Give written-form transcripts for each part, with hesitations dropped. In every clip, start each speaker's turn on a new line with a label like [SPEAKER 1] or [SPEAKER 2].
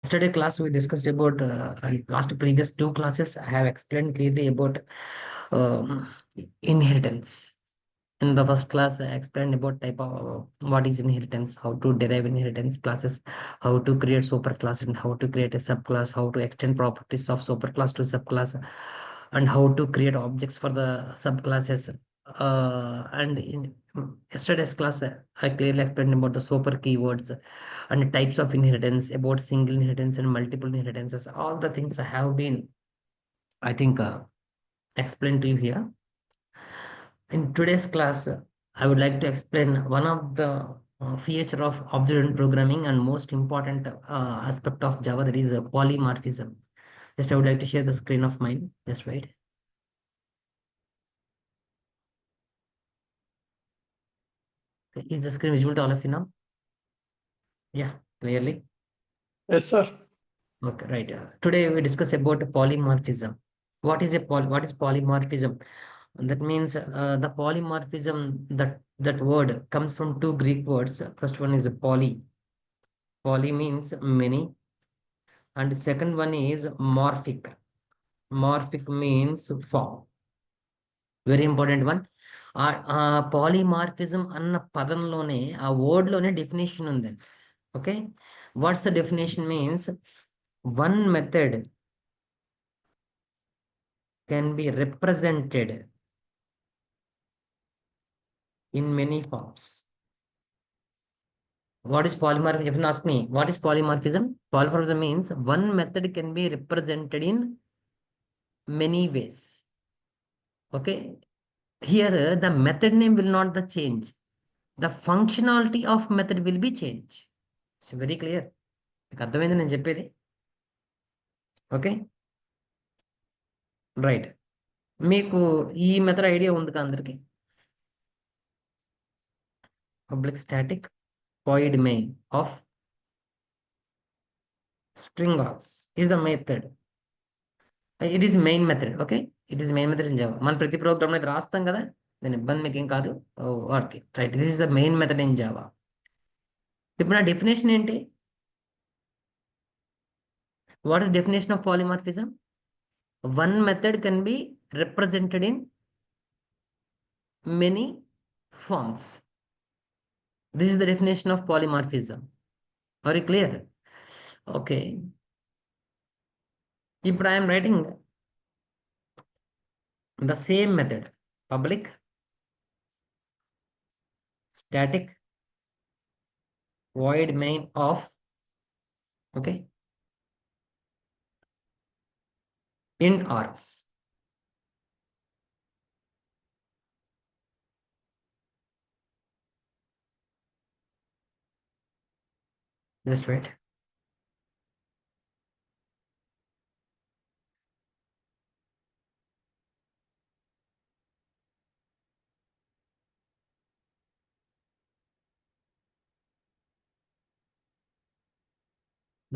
[SPEAKER 1] Yesterday class we discussed about last previous two classes. I have explained clearly about um, inheritance. In the first class, I explained about type of what is inheritance, how to derive inheritance classes, how to create superclass, and how to create a subclass, how to extend properties of superclass to subclass, and how to create objects for the subclasses. And in yesterday's class, I clearly explained about the super keywords and types of inheritance, about single inheritance and multiple inheritances. All the things I have been, I think, explained to you here. In today's class, I would like to explain one of the feature of object programming and most important aspect of Java, that is polymorphism. Just I would like to share the screen of mine. Just wait. Okay. Is the screen visible to all of you now? Yeah, clearly.
[SPEAKER 2] Yes, sir.
[SPEAKER 1] Okay, right. Today we discuss about polymorphism. What is polymorphism? That means the polymorphism, that word comes from two Greek words. First one is poly. Poly means many, and second one is morphic. Morphic means form. Very important one. Polymorphism అన్న పదంలోనే ఆ word లోనే definition ఉంది. Okay, what's the definition means one method can be represented in many forms. What is polymorphism? If you ask me, what is polymorphism? Polymorphism means one method can be represented in many ways. Okay, here the method name will not the change. The functionality of method will be changed. It's very clear. మీకు అర్థమైంది నేను చెప్పేది? Okay, right. మీకు ఈ method idea ఉంది కదా అందరికి? Public static void main of string args is the method. It is main method. Okay, it is main method in Java. మన ప్రతి ప్రోగ్రామ్ అయితే రాస్తాం కదా, దాని ఇబ్బంది మీకు ఏం కాదు. Okay, right. This is the main method in Java. ఇప్పుడు నా డెఫినేషన్ ఏంటి? What is definition of polymorphism? One method can be represented in many forms. This is the definition of polymorphism. Are you clear? Okay, ఇప్పుడు I'm writing the same method, public static void main of, okay, int args. Just wait.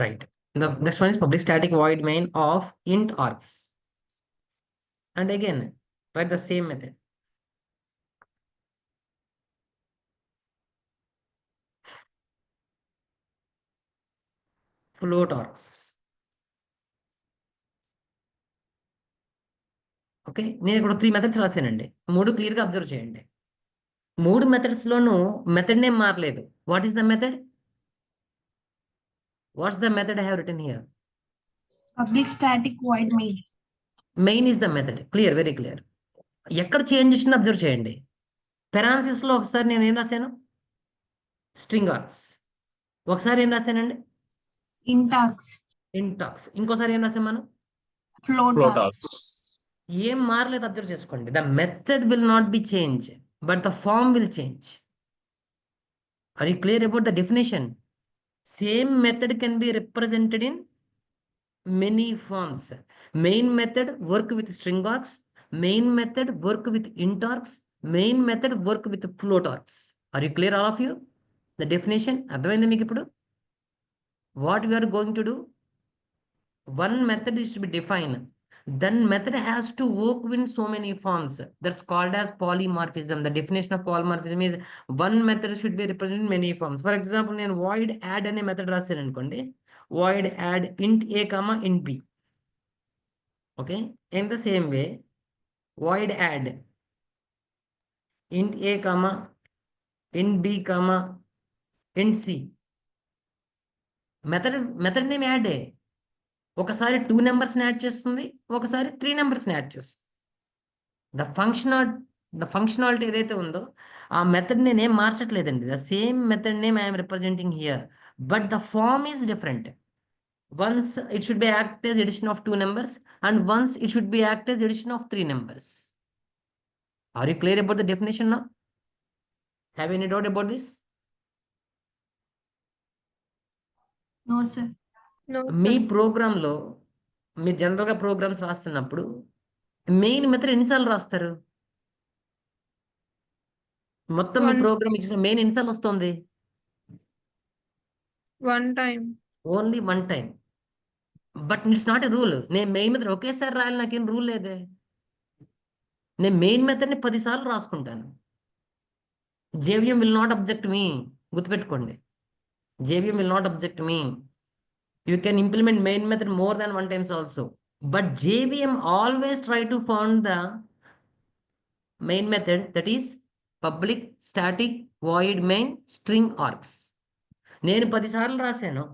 [SPEAKER 1] Right. The next one is public static void main of int args. And again, write the same method. Float args. Okay, నేను ఇప్పుడు 3 methods రాశానండి. 3 క్లియర్గా observe చేయండి. 3 మెథడ్స్లోనూ method name మారలేదు. What is the method? What's the method I have return here?
[SPEAKER 3] Public static void main.
[SPEAKER 1] Main is the method. Clear, very clear. ఎక్కడ change వచ్చిందో observe చేయండి. పెరాన్సిస్లో ఒకసారి నేను ఏం రాశాను? String args. ఒకసారి ఏం రాశానండి?
[SPEAKER 3] Int args.
[SPEAKER 1] ఇంటాక్స్. ఇంకోసారి ఏం రాసాం మనం?
[SPEAKER 3] Float
[SPEAKER 2] Float
[SPEAKER 3] args.
[SPEAKER 2] args.
[SPEAKER 1] ఏం మారలేదు అబ్జర్వ్ చేసుకోండి. The method will not be change, but the form will change. Are you clear about the definition? Same method can be represented in many forms. Main method work with string args, main method work with int args, main method work with float args. Are you clear all of you? The definition అర్థమైంది మీకు ఇప్పుడు? What we are going to do? One method is to be defined, then method has to work in so many forms. That's called as polymorphism. The definition of polymorphism is one method should be represented in many forms. For example, నేను void add అనే method రాశాను అనుకోండి. void add int a comma int b. Okay, in the same way, void add int a comma int b comma int c. Method name add ఒకసారి 2 నెంబర్స్ని add చేస్తుంది, ఒకసారి 3 నెంబర్స్ని add చేస్తుంది. ద ఫంక్షనాలిటీ ఏదైతే ఉందో ఆ మెథడ్ నేనేం మార్చట్లేదండి. The same method name I'm representing here, but the form is different. Once it should be act as addition of 2 numbers, and once it should be act as addition of 3 numbers. Are you clear about the definition now? Have any doubt about this?
[SPEAKER 3] No, sir.
[SPEAKER 2] No,
[SPEAKER 1] me
[SPEAKER 2] sir.
[SPEAKER 1] ప్రోగ్రాంలో మీరు జనరల్గా programmes రాస్తున్నప్పుడు main method ఎన్నిసార్లు రాస్తారు? మొత్తం మీ
[SPEAKER 2] One.
[SPEAKER 1] Programme ఇచ్చిన main ఎన్నిసార్లు వస్తుంది?
[SPEAKER 2] One time.
[SPEAKER 1] Only 1 time. But it's not a rule. నేను మెయిన్ మెథడ్ ఒకేసారి రాయాలి, నాకేం రూల్ లేదే. నేను మెయిన్ మెథడ్ని 10 సార్లు రాసుకుంటాను. JVM will not object me. గుర్తుపెట్టుకోండి, JVM will not object me. You can implement main method more than 1 times also, but JVM always try to find the main method, that is public static void main string args. నేను 10 సార్లు రాశాను.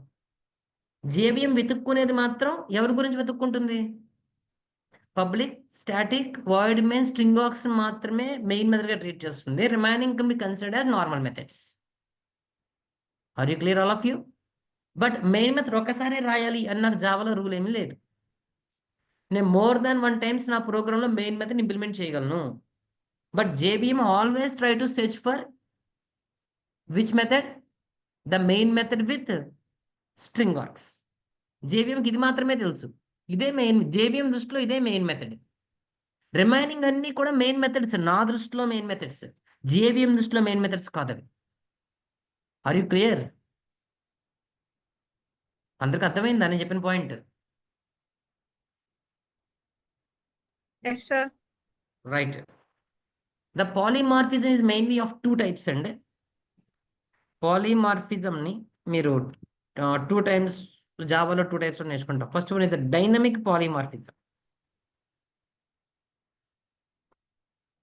[SPEAKER 1] JVM వెతుక్కునేది మాత్రం ఎవరి గురించి వెతుక్కుంటుంది? Public static void main string args మాత్రమే main method గా treat చేస్తుంది. Remaining can be considered as normal methods. Are you clear all of you? But main method ఒక్కసారి రాయాలి అని నాకు జావాలో రూల్ ఏమీ లేదు. నేను మోర్ దాన్ 1 టైమ్స్ నా ప్రోగ్రాంలో మెయిన్ మెథడ్ ఇంప్లిమెంట్ చేయగలను. But JVM always try to search for which method? The main method with string args. JVMకి ఇది మాత్రమే తెలుసు. ఇదే మెయిన్, JVM దృష్టిలో ఇదే మెయిన్ మెథడ్. రిమైనింగ్ అన్ని కూడా మెయిన్ మెథడ్స్. నా దృష్టిలో మెయిన్ మెథడ్స్, JVM దృష్టిలో మెయిన్ మెథడ్స్ కాదవి. Are you clear? అందరికి అర్థమైందా నేను చెప్పిన point?
[SPEAKER 2] Yes, sir.
[SPEAKER 1] Right. The polymorphism is mainly of 2 types అండి. పాలిమార్ఫిజంని మీరు 2 టైమ్స్ జావాలో 2 టైప్స్ నేర్చుకుంటాం. First one is the dynamic polymorphism.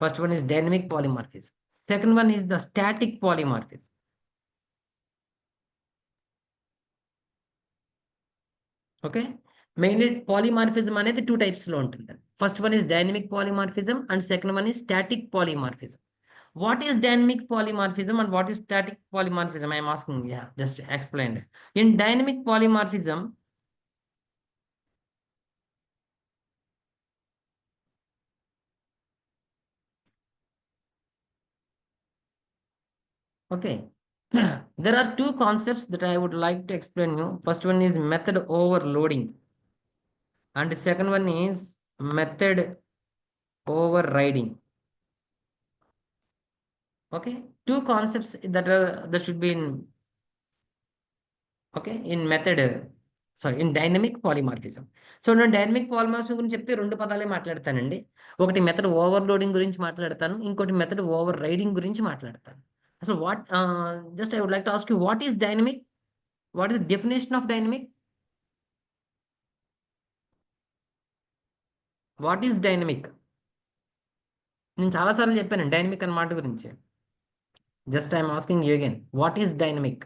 [SPEAKER 1] First one is dynamic polymorphism. Second one is the static polymorphism. Okay, mainly polymorphism అనేది 2 types లో ఉంటుంది. First one is dynamic polymorphism and second one is static polymorphism. What is dynamic polymorphism and what is static polymorphism? I am asking. Yeah, just explained. In dynamic polymorphism, okay, there are 2 concepts that I would like to explain you. First one is method overloading and the second one is method overriding. Okay, 2 concepts that should be in, okay, in method, sorry, in dynamic polymorphism. So నేను dynamic polymorphism గురించి చెప్తే 2 పదాలే మాట్లాడతానండి. ఒకటి method overloading గురించి మాట్లాడతాను, ఇంకోటి method over riding గురించి మాట్లాడతాను. అసలు what just I would like to ask you, what is dynamic? What is definition of dynamic? What is dynamic? నేను చాలాసార్లు చెప్పాను డైనమిక్ అన్న మాట గురించి. Just I'm asking you again, what is dynamic?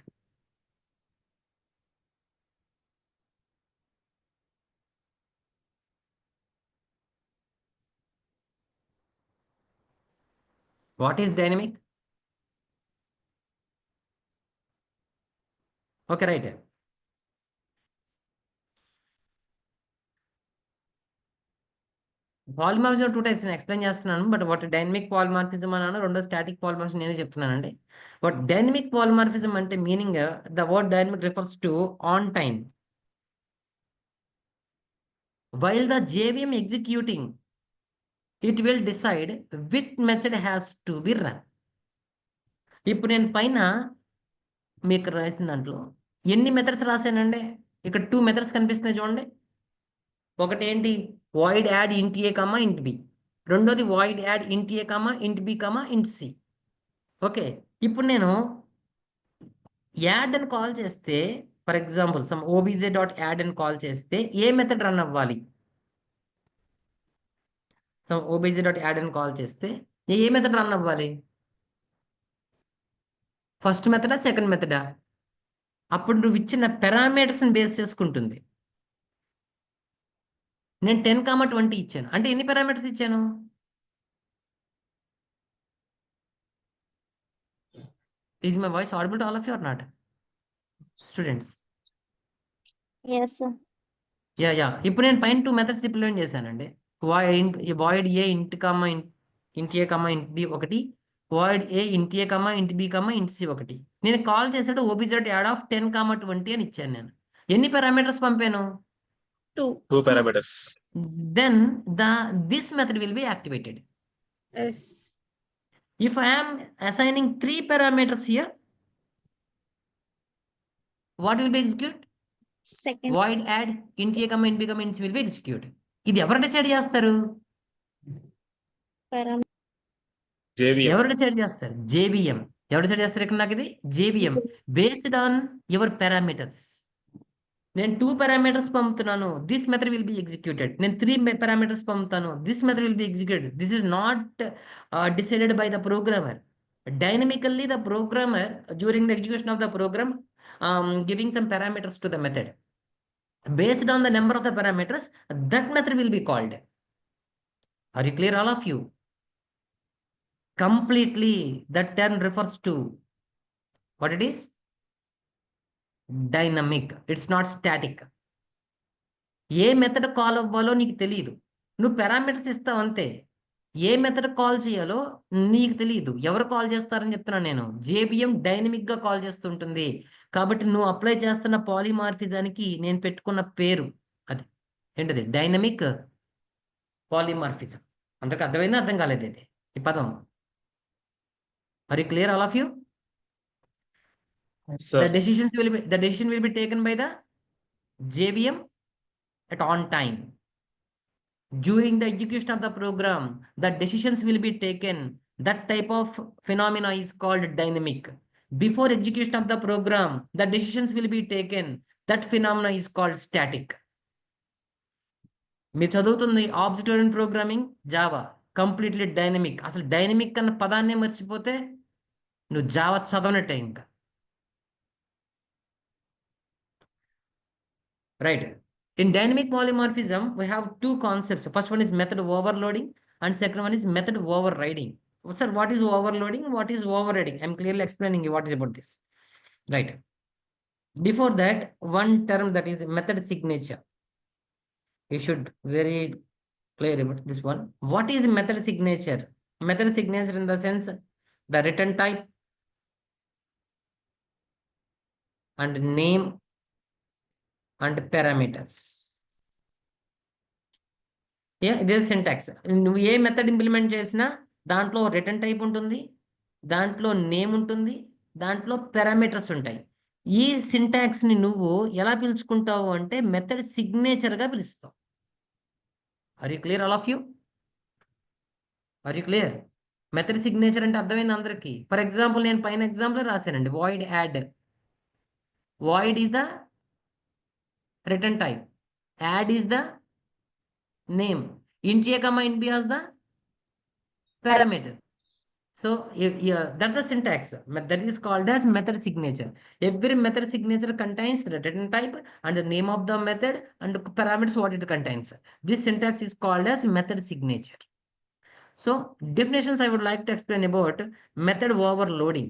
[SPEAKER 1] What is dynamic? Okay, right. Polymorphism 2 types నేను explain చేస్తున్నాను. But what dynamic polymorphism అన్నాను, రెండో స్టాటిక్ పాలిమార్ఫిజం నేనే చెప్తున్నానండి. బట్ డైనమిక్ పాలిమార్ఫిజం అంటే meaning, the word dynamic refers to on time while the JVM executing, it will decide which method has to be run. ఇప్పుడు నేను పైన మీకు రాసిన దాంట్లో ఎన్ని మెథడ్స్ రాశానండి? ఇక్కడ 2 మెథడ్స్ కనిపిస్తున్నాయి చూడండి. ఒకటి ఏంటి? Void add int a comma int b. రెండోది void add int a comma int b comma int c. Okay, ఇప్పుడు నేను యాడ్ అని కాల్ చేస్తే for example sum obj dot add అని కాల్ చేస్తే ఏ మెథడ్ రన్ అవ్వాలి? సమ్ ఓబీజే డాట్ యాడ్ అని కాల్ చేస్తే ఏ మెథడ్ రన్ అవ్వాలి? ఫస్ట్ మెథడా సెకండ్ మెథడా? అప్పుడు నువ్వు ఇచ్చిన పారామీటర్స్ని బేస్ చేసుకుంటుంది. నేను 10, 20 ఇచ్చాను అంటే ఎన్ని పారామీటర్స్ ఇచ్చాను? Is my voice audible to all of you or not students?
[SPEAKER 3] Yes, sir.
[SPEAKER 1] Yeah ఇప్పుడు నేను పైన 2 మెథడ్స్ డిప్లాయ్ చేశానండి. Void a int comma int a comma int b ఒకటి, void a int a comma int b comma int c ఒకటి. నేను call చేసాడు ఓబీజెడ్ add of 10, 20 అని ఇచ్చాను నేను. ఎన్ని పారామీటర్స్ పంపాను?
[SPEAKER 2] 2.
[SPEAKER 4] 2 parameters.
[SPEAKER 1] Then this method will be activated.
[SPEAKER 2] Yes.
[SPEAKER 1] If I am assigning 3 parameters here, what will be executed?
[SPEAKER 3] Second.
[SPEAKER 1] Void add int a comma int b comma int c will be executed. ఇది ఎవరు decide చేస్తారు?
[SPEAKER 3] Param.
[SPEAKER 4] JVM.
[SPEAKER 1] ఎవరు decide చేస్తారు? JBM. ఎవరు decide చేస్తారు ఇక్కడ నాకు ఇది? JBM based on your parameters. నేను 2 పారామీటర్స్ పంపుతున్నాను, this method will be executed. నేను 3 పారామీటర్స్ పంపుతాను, this method will be executed. This is not decided by the programmer. Dynamically the programmer during the execution of the program giving some parameters to the method. Based on the number of the parameters, that method will be called. Are you clear, all of you? Completely, that term refers to what it is? Dynamic. It's not static. A method call అవ్వాలో నీకు తెలియదు, నువ్వు parameters ఇస్తావు అంతే. ఏ method call చేయాలో నీకు తెలియదు, ఎవరు కాల్ చేస్తారని చెప్తున్నాను నేను. జేబిఎం డైనమిక్ గా కాల్ చేస్తుంటుంది. కాబట్టి నువ్వు అప్లై చేస్తున్న పాలిమార్ఫిజానికి నేను పెట్టుకున్న పేరు అది ఏంటది? Dynamic polymorphism. అందరికి అర్థమైందా? అర్థం కాలేదు ఇది ఈ పదం? Are you clear, all of you?
[SPEAKER 4] Sir.
[SPEAKER 1] The decision will be taken by the JVM at on time. During the execution of the program, the decisions will be taken. That type of phenomena is called dynamic. Before execution of the program, the decisions will be taken. That phenomena is called static. మీరు చదువుతుంది object oriented programming Java, completely dynamic. అసలు dynamic అన్న పదాన్నే మర్చిపోతే నువ్వు Java చదవనట్టే ఇంకా. Right. In dynamic polymorphism, we have 2 concepts. First one is method overloading and second one is method overriding. Sir, what is overloading? What is overriding? I'm clearly explaining you what is about this. Right. Before that, one term that is method signature. You should very clear about this one. What is method signature? Method signature in the sense the return type and name and parameters. ఇదే syntax. నువ్వు ఏ method implement చేసినా దాంట్లో return type ఉంటుంది, దాంట్లో name ఉంటుంది, దాంట్లో parameters ఉంటాయి. ఈ సింటాక్స్ ని నువ్వు ఎలా పిలుచుకుంటావు అంటే మెథడ్ సిగ్నేచర్ గా పిలుస్తావు. Are you clear, all of you? Are you clear? Method signature అంటే అర్థమైంది అందరికీ? ఫర్ ఎగ్జాంపుల్ నేను పైన ఎగ్జాంపుల్ రాశానండి, void add. Void is the return type, add is the name, int a comma int b as the parameters. So that's the syntax. That is called as method signature. Every method signature contains the return type and the name of the method and the parameters what it contains. This syntax is called as method signature. So definitions I would like to explain about method overloading.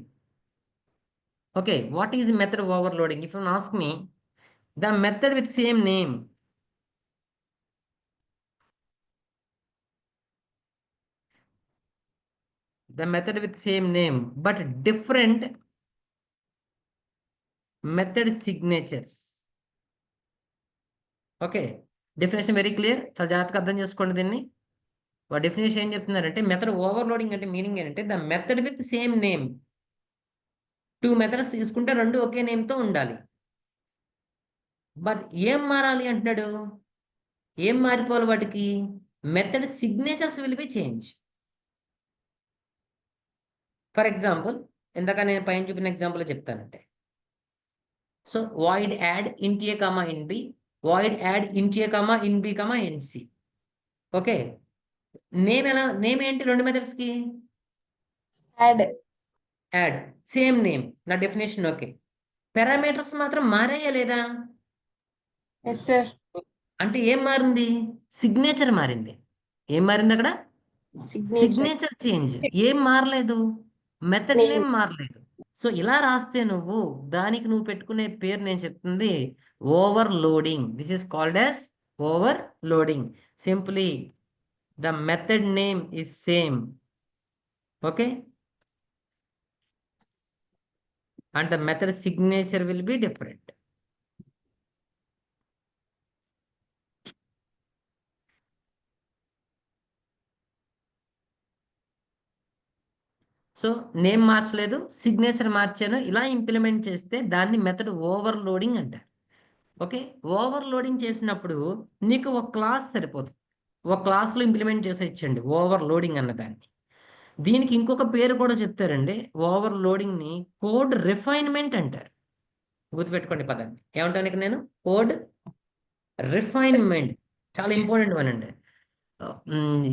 [SPEAKER 1] Okay, what is method overloading? If you ask me, the method with same name, the method with same name but different method signatures. Okay, definition very clear. చాలా జాగ్రత్తగా అర్థం చేసుకోండి దీన్ని. Definition ఏం చెప్తున్నారంటే method overloading అంటే meaning ఏంటంటే the method with same name. 2 methods తీసుకుంటే 2 ఒకే నేమ్ తో ఉండాలి. బట్ ఏం మారాలి అంటున్నాడు? ఏం మారిపోవాలి వాటికి? Method signatures will be change. For example ఇందాక నేను పైన చూపిన ఎగ్జాంపుల్ చెప్తానంటే, so void add int a comma int b, void add int a comma int b comma int c. Okay, name ఏంటి రెండు మెథడ్స్ కి?
[SPEAKER 2] Add.
[SPEAKER 1] యాడ్, సేమ్ నేమ్, నా definition okay. Parameters మాత్రం మారాయా లేదా?
[SPEAKER 2] Yes, sir.
[SPEAKER 1] అంటే ఏం మారింది? సిగ్నేచర్ మారింది. ఏం మారింది అక్కడ?
[SPEAKER 2] Signature.
[SPEAKER 1] Signature change. ఏం మారలేదు? మెథడ్ నేమ్ మారలేదు. సో ఇలా రాస్తే దానికి నువ్వు పెట్టుకునే పేరు నేను చెప్తుంది overloading. This is called as overloading. Simply the method name is same, okay, and the method signature will be different. So name మార్చలేదు, సిగ్నేచర్ మార్చాను. ఇలా ఇంప్లిమెంట్ చేస్తే దాన్ని మెథడ్ ఓవర్లోడింగ్ అంటారు. ఓకే, ఓవర్లోడింగ్ చేసినప్పుడు నీకు ఒక క్లాస్ సరిపోతుంది. ఒక క్లాస్లో ఇంప్లిమెంట్ చేసి ఇచ్చండి ఓవర్లోడింగ్ అన్నదాన్ని. దీనికి ఇంకొక పేరు కూడా చెప్తారండి. ఓవర్లోడింగ్ని కోడ్ రిఫైన్మెంట్ అంటారు. గుర్తుపెట్టుకోండి పదాన్ని. ఏమంటాను ఇక్కడ నేను? Code refinement. చాలా ఇంపార్టెంట్ వన్ అండి.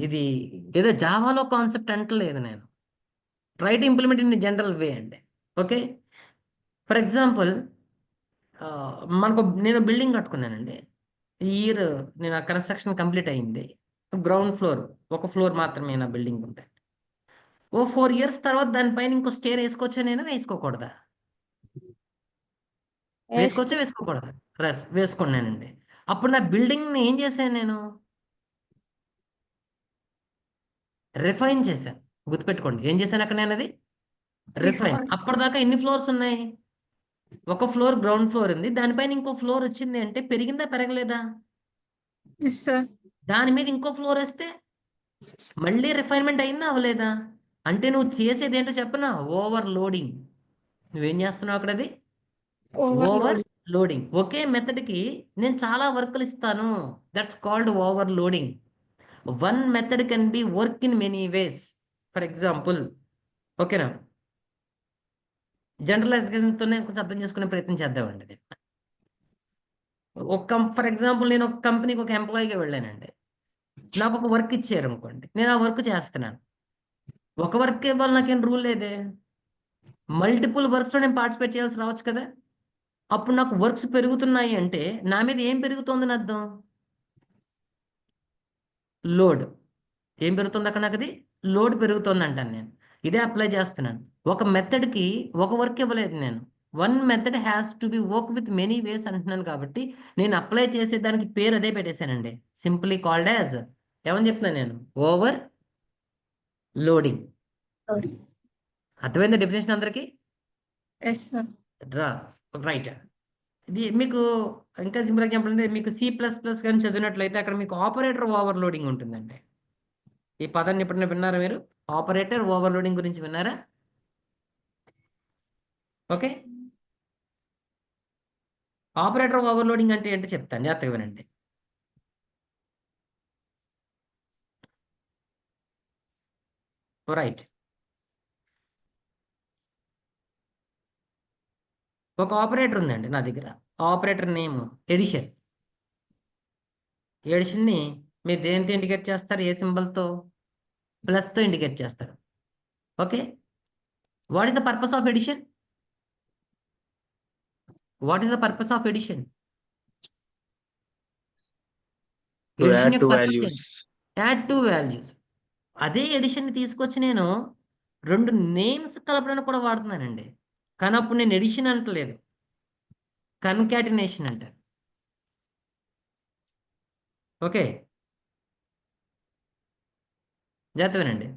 [SPEAKER 1] ఇది ఏదో జావాలో కాన్సెప్ట్ అంటలేదు నేను. Try to implement in general వే అండి. ఓకే, ఫర్ ఎగ్జాంపుల్ నేను బిల్డింగ్ కట్టుకున్నానండి. ఈ ఇయర్ నేను ఆ కన్స్ట్రక్షన్ కంప్లీట్ అయింది. గ్రౌండ్ ఫ్లోర్, ఒక ఫ్లోర్ మాత్రమే నా బిల్డింగ్ ఉంది. ఓ 4 years తర్వాత దానిపైన ఇంకో స్టేర్ వేసుకోవచ్చా? నేను వేసుకోకూడదా? వేసుకోవచ్చా వేసుకోకూడదా? వేసుకున్నానండి. అప్పుడు నా బిల్డింగ్ని ఏం చేశాను నేను? రిఫైన్ చేశాను. గుర్తుపెట్టుకోండి, ఏం చేశాను అక్కడ నేను? అది రిఫైన్. అప్పటిదాకా ఎన్ని ఫ్లోర్స్ ఉన్నాయి? ఒక ఫ్లోర్ గ్రౌండ్ ఫ్లోర్ ఉంది, దానిపైన ఇంకో ఫ్లోర్ వచ్చింది అంటే పెరిగిందా పెరగలేదా?
[SPEAKER 2] Yes, sir.
[SPEAKER 1] దాని మీద ఇంకో ఫ్లోర్ వస్తే మళ్ళీ రిఫైన్మెంట్ అయిందా అవ్వలేదా? అంటే నువ్వు చేసేది ఏంటో చెప్పనా? ఓవర్లోడింగ్. నువ్వేం చేస్తున్నావు అక్కడ? అది ఓవర్లోడింగ్. ఒకే మెథడ్కి నేను చాలా వర్క్లు ఇస్తాను. That's called overloading. One method can B work in many ways. For example, ఓకేనా, జనరలైజేషన్తోనే కొంచెం అర్థం చేసుకునే ప్రయత్నం చేద్దామండి. ఫర్ ఎగ్జాంపుల్, నేను ఒక కంపెనీకి ఒక ఎంప్లాయీగా వెళ్ళానండి. నాకు ఒక వర్క్ ఇచ్చారు అనుకోండి, నేను ఆ వర్క్ చేస్తున్నాను. ఒక వర్క్ ఇవ్వాలి నాకేం రూల్ లేదే. మల్టిపుల్ వర్క్స్లో నేను పార్టిసిపేట్ చేయాల్సి రావచ్చు కదా. అప్పుడు నాకు వర్క్స్ పెరుగుతున్నాయి అంటే నా మీద ఏం పెరుగుతోందని అర్థం? లోడ్. ఏం పెరుగుతుంది అక్కడ? నాకు అది లోడ్ పెరుగుతుంది అంటాను నేను. ఇదే అప్లై చేస్తున్నాను. ఒక మెథడ్కి ఒక వర్క్ ఇవ్వలేదు నేను. One method has to be work with many ways అంటున్నాను కాబట్టి నేను అప్లై చేసే దానికి పేరు అదే పెట్టేశానండి. సింప్లీ కాల్డ్ యాజ్, ఏమని చెప్తున్నాను నేను? Over loading. అర్థమైందా డెఫినేషన్ అందరికీ?
[SPEAKER 2] Yes, sir.
[SPEAKER 1] రైట్. ఇది మీకు ఇంకా సింపుల్ ఎగ్జాంపుల్ అంటే, మీకు C++ కానీ చదివినట్లయితే అక్కడ మీకు ఆపరేటర్ ఓవర్లోడింగ్ ఉంటుందండి. ఈ పదాన్ని ఎప్పుడైనా విన్నారా మీరు? ఆపరేటర్ ఓవర్లోడింగ్ గురించి విన్నారా? ఓకే, ఆపరేటర్ ఓవర్లోడింగ్ అంటే ఏంటో చెప్తాను, జాగ్రత్తగా వినండి. రైట్, ఒక ఆపరేటర్ ఉందండి నా దగ్గర. Operator name edition. ఎడిషన్ని మీరు దేనితో ఇండికేట్ చేస్తారు? ఏ సింబల్తో? ప్లస్తో ఇండికేట్ చేస్తారు. Okay, what is the purpose of addition? What is the purpose of addition?
[SPEAKER 4] To
[SPEAKER 1] addition
[SPEAKER 4] add
[SPEAKER 1] యొక్క
[SPEAKER 4] two
[SPEAKER 1] purpose
[SPEAKER 4] values.
[SPEAKER 1] Add two values. అదే ఎడిషన్ని తీసుకొచ్చి నేను 2 నేమ్స్ కలపడానికి కూడా వాడుతున్నానండి. కానీ అప్పుడు నేను ఎడిషన్ అంటలేదు, కన్కాటినేషన్ అంటారు. ఓకే, జాగ్రత్తగానండి.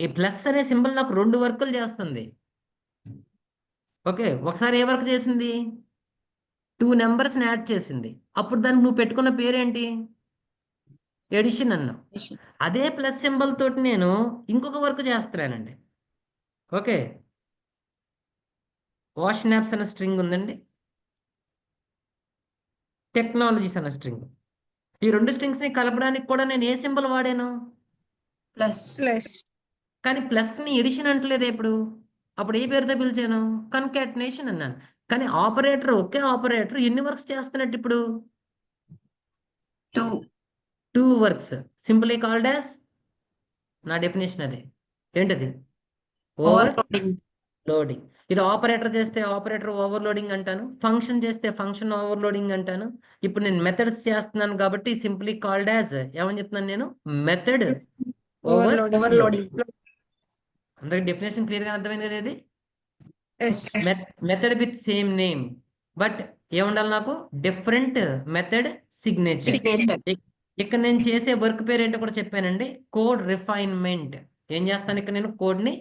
[SPEAKER 1] ఈ ప్లస్ అనే సింబల్ నాకు 2 వర్కులు చేస్తుంది. ఓకే, ఒకసారి ఏ వర్క్ చేసింది? 2 నెంబర్స్ని యాడ్ చేసింది. అప్పుడు దానికి నువ్వు పెట్టుకున్న పేరేంటి? ఎడిషన్ అన్నావు. అదే ప్లస్ సింబల్ తోటి నేను ఇంకొక వర్క్ చేస్తున్నానండి. ఓకే, వాష్ నాప్స్ అనే స్ట్రింగ్ ఉందండి, టెక్నాలజీస్ అనే స్ట్రింగ్. ఈ 2 స్ట్రింగ్స్ని కలపడానికి కూడా నేను ఏ సింబల్ వాడాను?
[SPEAKER 2] Plus.
[SPEAKER 1] కానీ ప్లస్ని ఎడిషన్ అంటలేదు ఇప్పుడు. అప్పుడు ఏ పేరుతో పిలిచాను? కన్కాటినేషన్ అన్నాను. కానీ ఆపరేటర్ ఒకే ఆపరేటర్ ఎన్ని వర్క్స్ చేస్తున్నట్టు ఇప్పుడు
[SPEAKER 2] 2.
[SPEAKER 1] 2 వర్క్స్ సింపుల్లీ కాల్డ్ యాజ్ నా డెఫినేషన్ అదే ఏంటది ఓవర్
[SPEAKER 2] Overloading.
[SPEAKER 1] లోడింగ్. ఇది ఆపరేటర్ చేస్తే ఆపరేటర్ ఓవర్లోడింగ్ అంటాను, ఫంక్షన్ చేస్తే ఫంక్షన్ ఓవర్లోడింగ్ అంటాను. ఇప్పుడు నేను మెథడ్స్ చేస్తున్నాను కాబట్టి సింప్లీ కాల్డ్ యాజ్ ఏమని చెప్తున్నాను నేను మెథడ్ ఓవర్లోడింగ్. అందరికి డెఫినేషన్ క్లియర్ గా అర్థమైంది కదా ఇది.
[SPEAKER 2] Yes.
[SPEAKER 1] Method with same name but ఏముండాలి నాకు డిఫరెంట్ మెథడ్ సిగ్నేచర్.
[SPEAKER 2] Signature.
[SPEAKER 1] ఇక్కడ నేను చేసే వర్క్ పేరు ఏంటో కూడా చెప్పానండి, కోడ్ రిఫైన్మెంట్. ఏం చేస్తాను ఇక్కడ నేను కోడ్ ని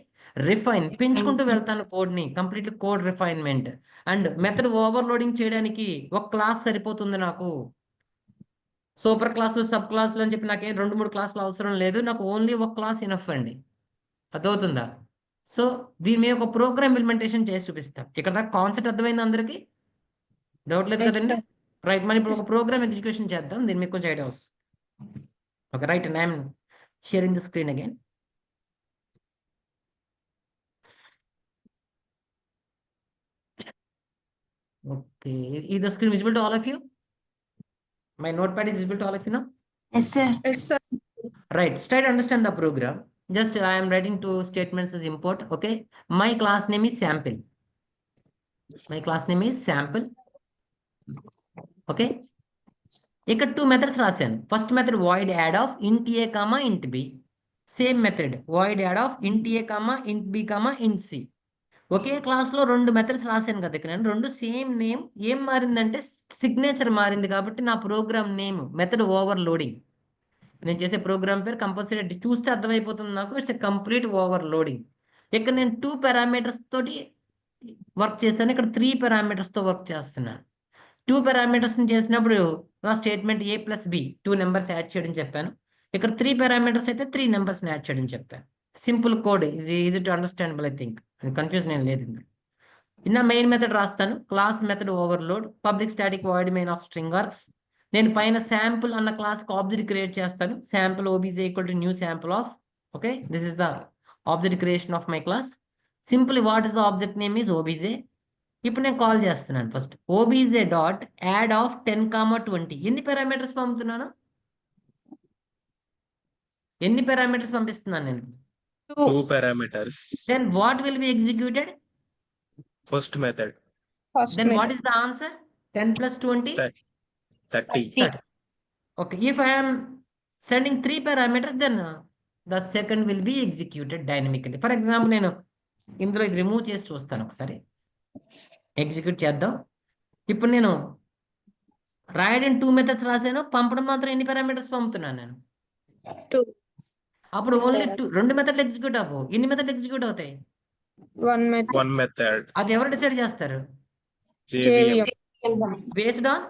[SPEAKER 1] రిఫైన్ పెంచుకుంటూ వెళ్తాను, కోడ్ ని complete code refinement. And method overloading చేయడానికి ఒక క్లాస్ సరిపోతుంది నాకు. సూపర్ క్లాసులు సబ్ క్లాసులు అని చెప్పి నాకేం 2-3 క్లాసులు అవసరం లేదు, నాకు ఓన్లీ ఒక క్లాస్ ఇనఫ్ అండి. అర్థమవుతుందా? సో దీని మీద ఒక ప్రోగ్రామ్ ఇంప్లిమెంటేషన్ చేసి చూపిస్తాం. ఇక్కడ దాకా కాన్సెప్ట్ అర్థమైంది అందరికి? డౌట్ లేదు
[SPEAKER 2] Yes,
[SPEAKER 1] కదండి?
[SPEAKER 2] sir.
[SPEAKER 1] రైట్, మనం ఇప్పుడు ఒక ప్రోగ్రామ్ ఎగ్జిక్యూషన్ చేద్దాం, దీని మీకు కొంచెం ఐడియా వస్తుంది. Okay right, and I'm sharing the screen again. Okay, is the screen visible to all of you? My notepad is visible to all of you now?
[SPEAKER 2] Yes, sir. Yes, sir.
[SPEAKER 1] Right, try to understand the program. Just I am writing 2 statements as import. Okay, my class name is sample. My class name is sample. Okay, ఇక్కడ 2 methods రాశాను. First method void add of int a comma int b. Same method void add of int a comma int b comma int c. Okay class లో 2 methods రాశాను కదా ఇక్కడ నేను, 2 same name. ఏం మారిందంటే signature మారింది కాబట్టి నా ప్రోగ్రామ్ నేమ్ మెథడ్ ఓవర్లోడింగ్. నేను చేసే ప్రోగ్రామ్ పేరు కంపల్సరీ చూస్తే అర్థమైపోతుంది నాకు, ఇట్స్ ఎ కంప్లీట్ ఓవర్లోడింగ్. ఇక్కడ నేను 2 పారామీటర్స్ తోటి వర్క్ చేస్తాను, ఇక్కడ 3 పారామీటర్స్ తో వర్క్ చేస్తున్నాను. 2 పారామీటర్స్ చేసినప్పుడు నా statement a plus b 2 numbers add చేయడం చెప్పాను. ఇక్కడ 3 పారామీటర్స్ అయితే 3 నెంబర్స్ యాడ్ చేయడం చెప్పాను. Simple code, easy to understandable. I think confusion ఏం లేదు. ఇన్న మెయిన్ మెథడ్ రాస్తాను, class method overload public static void main of string works. నేను పైన శాంపుల్ అన్న క్లాస్ ఆబ్జెక్ట్ క్రియేట్ చేస్తాను, sample OBJ equal to new sample of. Okay, this is the object creation of my class. Simple what is the object name is OBJ. ఇప్పుడు నేను call చేస్తున్నాను first OBJ dot add of 10, 20. ఎన్ని parameters పంపుతున్నాను? ఎన్ని parameters పంపిస్తున్నాను నేను?
[SPEAKER 4] 2 parameters.
[SPEAKER 1] Then what will be executed?
[SPEAKER 4] First method.
[SPEAKER 1] Then what is the answer? 10 plus 20?
[SPEAKER 4] 30.
[SPEAKER 1] 30. Okay, if I am sending 3 parameters, then the second will be executed dynamically. For example, నేను ఇందులో ఇది remove చేసి చూస్తాను ఒకసారి, execute చేద్దాం. ఇప్పుడు నేను రాయడం 2 మెథడ్స్ రాశాను, పంపడం మాత్రం ఎన్ని పారామీటర్స్ పంపుతున్నాను నేను?
[SPEAKER 2] 2.
[SPEAKER 1] అప్పుడు ఓన్లీ 2 మెథడ్లు ఎగ్జిక్యూట్ అవ్వవు. ఎన్ని మెథడ్లు ఎగ్జిక్యూట్ అవుతాయి?
[SPEAKER 2] 1 method.
[SPEAKER 4] 1 method.
[SPEAKER 1] అది ఎవరు డిసైడ్ చేస్తారు?
[SPEAKER 4] JVM.
[SPEAKER 1] Based on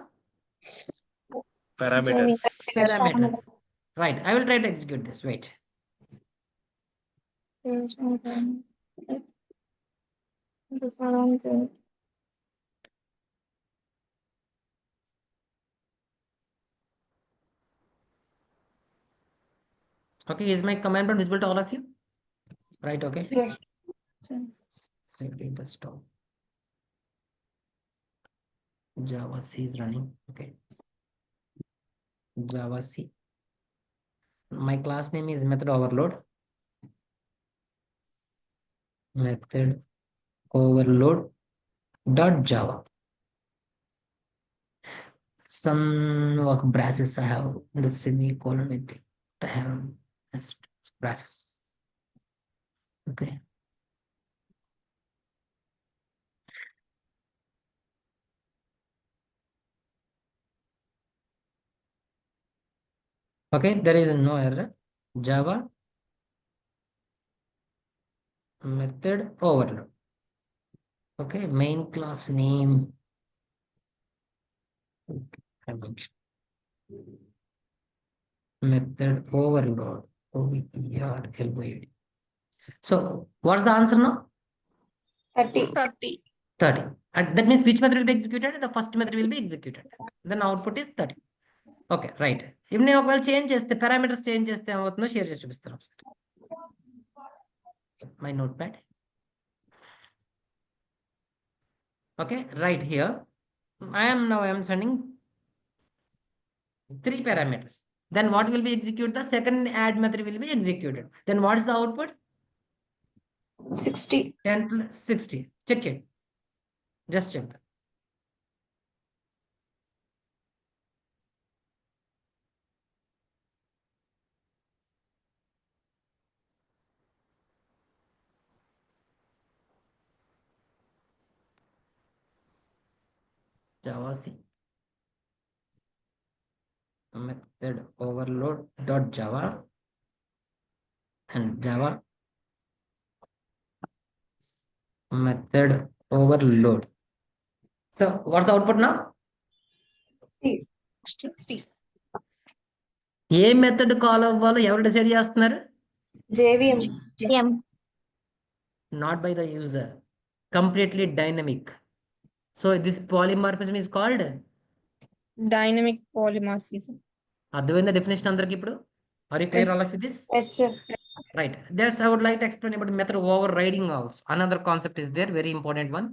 [SPEAKER 4] Parameters.
[SPEAKER 1] parameters. Right, I will try to execute this. Wait. Okay, is my command prompt visible to all of you? Right, okay. Simply desktop. Java C is running. Okay. Java C. My class name is method overload. Method overload dot Java. Some work brasses I have the semicolon. I think I have brasses. Okay. Okay, there is no error. Java method overload. Okay, main class name. Method overload. OVERLOAD. So what's the answer now?
[SPEAKER 2] 30.
[SPEAKER 1] 30. And that means which method will be executed? The first method will be executed. Then output is 30. Okay, right. If నేను ఒకవేళ change చేస్తే parameters change చేస్తే ఏమవుతుందో share చేసి చూపిస్తాను ఒకసారి. My note pad. Okay, right here. I am sending 3 parameters. Then what will be executed? The second add method will be executed. Then what is the output?
[SPEAKER 2] 60.
[SPEAKER 1] 10 plus 60. Check it. Just check that. Java C method overload dot Java and Java method overload. So what's the output now?
[SPEAKER 2] 60.
[SPEAKER 1] A method call అవ్వాలో ఎవరు decide చేస్తున్నారు?
[SPEAKER 2] JVM.
[SPEAKER 3] M.
[SPEAKER 1] Not by the user. Completely dynamic. So this polymorphism is called.
[SPEAKER 2] Dynamic polymorphism.
[SPEAKER 1] అర్థమైందా definition అందరికి ఇప్పుడు? Are you clear
[SPEAKER 2] Yes.
[SPEAKER 1] all of this?
[SPEAKER 2] Yes, sir.
[SPEAKER 1] Right. There's I would like to explain about method overriding also. Another concept is there, very important one.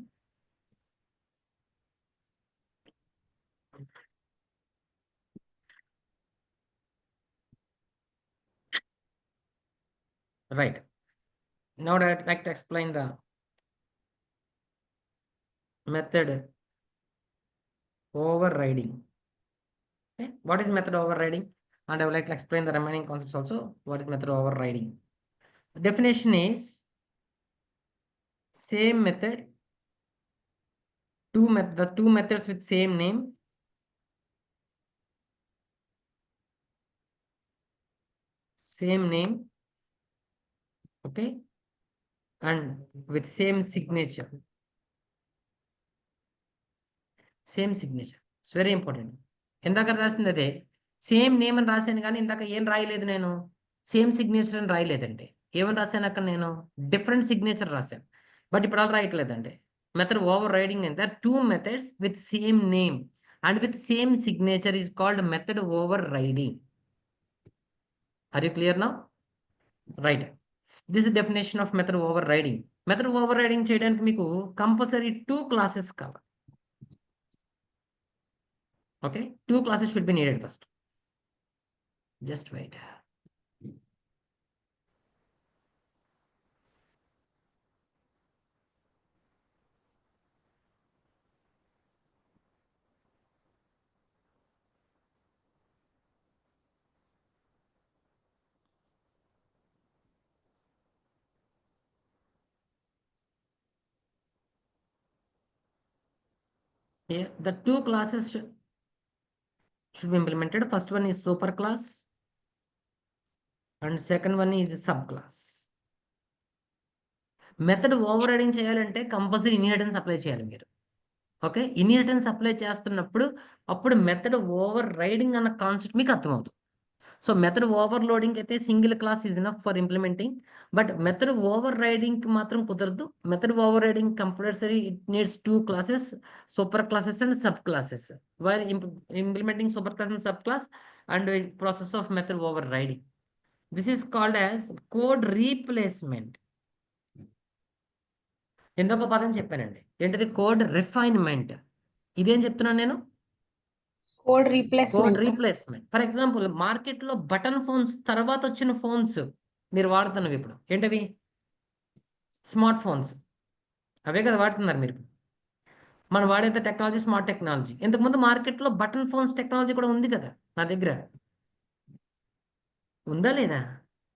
[SPEAKER 1] Right. Now I'd like to explain the method overriding. Okay. What is method overriding? And I would like to explain the remaining concepts also. What is method overriding? Definition is same method, the two methods with same name, okay, and with same signature. It's very important. ఇందాక రాసింది అదే same name అని రాశాను కానీ ఇందాక ఏం రాయలేదు నేను, సేమ్ సిగ్నేచర్ అని రాయలేదండి. ఏమని రాశాను అక్కడ నేను? డిఫరెంట్ సిగ్నేచర్ రాశాను. బట్ ఇప్పుడు అలా రాయట్లేదండి. మెథడ్ ఓవర్ రైడింగ్ అంటే 2 methods with same name and with same signature is called method overriding. Are you clear now? Right. This is definition of method overriding. Method overriding చేయడానికి మీకు compulsory 2 classes కావాలి. Okay, 2 classes should be needed first. Just wait. Here, the 2 classes should be implemented. First one is superclass and second one is subclass. Method over riding చేయాలంటే compulsory inheritance apply చేయాలి మీరు. Okay, inheritance apply చేస్తున్నప్పుడు అప్పుడు method over riding అన్న concept మీకు అర్థమవుతుంది. So method overloading అయితే single class is enough for implementing, but method over riding మాత్రం కుదరదు. Method over riding compulsory it needs 2 classes, super classes and sub classes. While implementing super class and sub class and process of method over riding. This is called as code replacement. ఇంకొక పదం చెప్పానండి, ఏంటిది? Code refinement. ఇదేం చెప్తున్నాను నేను?
[SPEAKER 2] Code
[SPEAKER 1] code
[SPEAKER 2] replacement.
[SPEAKER 1] Replacement. For example మార్కెట్లో button phones తర్వాత వచ్చిన ఫోన్స్ మీరు వాడుతున్నవి ఇప్పుడు ఏంటవి? Smart phones. అవే కదా వాడుతున్నారు మీరు. మనం వాడేది టెక్నాలజీ స్మార్ట్ టెక్నాలజీ. ఇంతకుముందు మార్కెట్లో బటన్ ఫోన్స్ టెక్నాలజీ కూడా ఉంది కదా నా దగ్గర, ఉందా లేదా?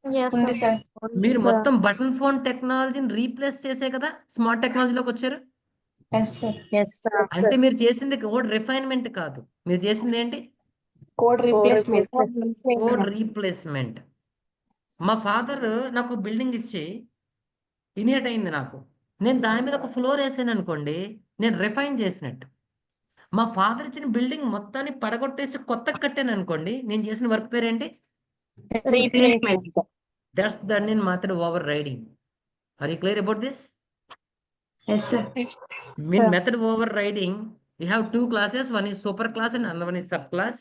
[SPEAKER 3] Yes,
[SPEAKER 2] ఉంది
[SPEAKER 3] sir.
[SPEAKER 2] sir.
[SPEAKER 1] మీరు మొత్తం బటన్ ఫోన్ టెక్నాలజీని రీప్లేస్ చేసే కదా స్మార్ట్ టెక్నాలజీలోకి వచ్చారు.
[SPEAKER 2] Yes, sir.
[SPEAKER 3] Yes, sir.
[SPEAKER 1] అంటే మీరు చేసింది కోడ్ రిఫైన్మెంట్ కాదు, మీరు చేసింది ఏంటి?
[SPEAKER 2] Code replacement.
[SPEAKER 1] Code replacement. మా ఫాదర్ నాకు బిల్డింగ్ ఇచ్చి ఇన్హెరిట్ అయింది నాకు, నేను దాని మీద ఒక ఫ్లోర్ వేసాను అనుకోండి, నేను రిఫైన్ చేసినట్టు. మా ఫాదర్ ఇచ్చిన బిల్డింగ్ మొత్తాన్ని పడగొట్టేసి కొత్తగా కట్టాను అనుకోండి, నేను చేసిన వర్క్ పేరేంటి?
[SPEAKER 3] Replacement.
[SPEAKER 1] That's done in method overriding. Are you clear about this?
[SPEAKER 2] Yes, sir.
[SPEAKER 1] In method overriding, we have 2 classes. One is superclass and another one is subclass.